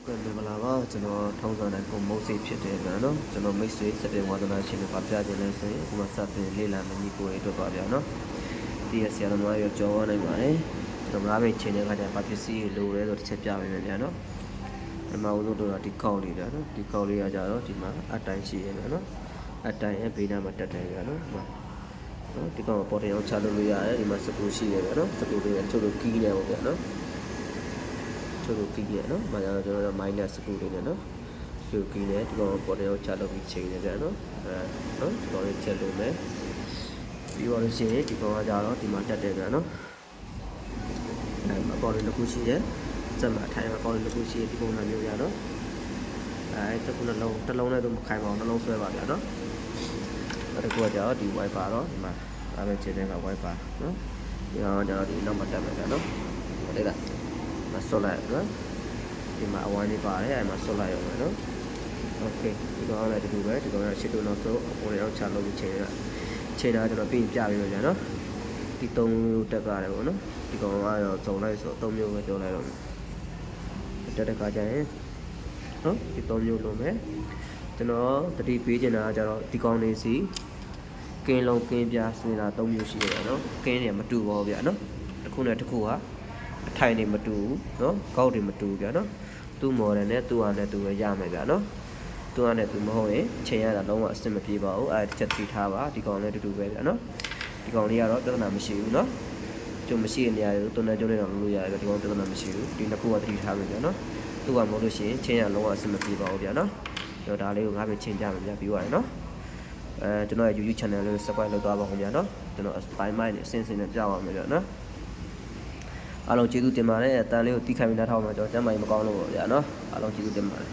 မလာပါကျွန်တော်ထောင်းစားတဲ့ပုံမုတ်စိတ်ဖြစ်တယ်ဗျာနော်ကျွန်တော်မိတ်ဆွေစတဲ့ဝါသနာရှင်တွေပါပြခြင်းလဲဆိုရင်ဒီမှာစတင်လေးလာမညီကိုအတွက်ပါဗျာနော်ဒီရဆရာတော်ရောကြော်နိုင်ပါတယ်ကျွန်တော်ငါးမိတ်ချင်းတဲ့ခါကျဘာပစ္စည်းလိုလဲဆိုတစ်ချက်ပြပေးမယ်ဗျာနော်ဒီမှာဦးတို့တော့ဒီကောက်လေးဗျာနော်ဒီကောက်လေးကကြတော့ဒီမှာအတိုင်းရှိရဗျာနော်အတိုင်းရဲ့ဘေးနားမှာတက်တယ်ဗျာနော်ဒီကောင်ပေါ်တင်အောင်ချလို့ရတယ်ဒီမှာစပူရှိရဗျာနော်စပူလေးကထုတ်လို့ကီးနေပါဗျာနော်တို့ကီးရနော်။မာကျွန်တော်တို့ minus စကူလေးနဲ့နော်။တို့ကီးနဲ့ဒီကောင်ပေါ်တယ်ကိုချလုပ်ပြီးချိန်နေကြနော်။နော်ဒီကောင်လေးချက်လို့မယ်။ပြီးတော့ရှင်ဒီကောင်ကကြတော့ဒီမှာတက်တယ်ဗျာနော်။ပေါ်တယ်တစ်ခုရှိတယ်။စက်မှာထိုင်မှာပေါ်တယ်တစ်ခုရှိဒီပုံစံမျိုးရနော်။တစ်ခုတစ်လုံးနဲ့တော့မခိုင်ပါဘူးနှလုံးဆွဲပါဗျာနော်။နောက်တစ်ခုကကြတော့ဒီ wiper တော့ဒီမှာဒါပဲချက်တဲ့က wiper နော်။ဒီကောင်ကကြတော့ဒီနောက်မှာတက်မယ်ဗျာနော်။ဟုတ်တယ်လား။မဆွတ်လိုက်နော်ဒီမှာအဝိုင်းလေးပါတယ်အဲ့မှာဆွတ်လိုက်ရုံပဲနော်โอเคဒီကောင်လည်းဒီလိုပဲဒီကောင်ကရှစ်တုံနောက်ဆုံးအပေါ်ရောက်ချလို့ချိန်တာကျွန်တော်ပြင်ပြပေးမယ်ကြာနော်ဒီ၃မျိုးတက်ကြတယ်ပေါ့နော်ဒီကောင်ကတော့စုံလိုက်ဆို၃မျိုးပဲပြောလိုက်တော့တက်တဲ့ခါကျရင်နော်ဒီ၃မျိုးလုံးပဲကျွန်တော်တတိပေးချင်တာကကြတော့ဒီကောင်လေးစီကင်းလုံးကင်းပြစင်တာ၃မျိုးရှိရတယ်နော်ကင်းတွေမတူပါဘူးဗျာနော်တစ်ခုနဲ့တစ်ခုကအထိုင်တွေမတူဘူးเนาะကောက်တွေမတူဗျာเนาะသူ့ model နဲ့သူ့ဟာနဲ့သူပဲရမယ်ဗျာเนาะသူ့ဟာနဲ့သူမဟုတ်ရင်ချိန်ရတာလုံးဝအဆင်မပြေပါဘူးအဲ့တစ်ချက်သိထားပါဒီကောင်လည်းတူတူပဲဗျာเนาะဒီကောင်လေးကတော့ပြဿနာမရှိဘူးเนาะကျုံမရှိတဲ့နေရာတွေတုံးနေကျုံနေတော့လို့ရတယ်ဒီကောင်ပြဿနာမရှိဘူးဒီနှစ်ခုကသိထားမယ်ဗျာเนาะသူ့ဟာမဟုတ်လို့ရှိရင်ချိန်ရလုံးဝအဆင်မပြေပါဘူးဗျာเนาะကျွန်တော်ဒါလေးကိုငါပဲချိန်ပြမယ်ဗျာပြီးသွားတယ်เนาะကျွန်တော်ရဲ့ YouTube channel လေးကို subscribe လုပ်သွားပါဦးဗျာเนาะကျွန်တော် spy mind နဲ့အစင်းစင်းနဲ့ပြပါမယ်ဗျာเนาะအားလုံးကျေးဇူးတင်ပါတယ်အတန်လေးကိုတီးခိုင်ပြီးနားထောင်မှာကျွန်တော်ကျမ်းမာရေးမကောင်းလို့ပေါ့ဗျာနော်အားလုံးကျေးဇူးတင်ပါတယ်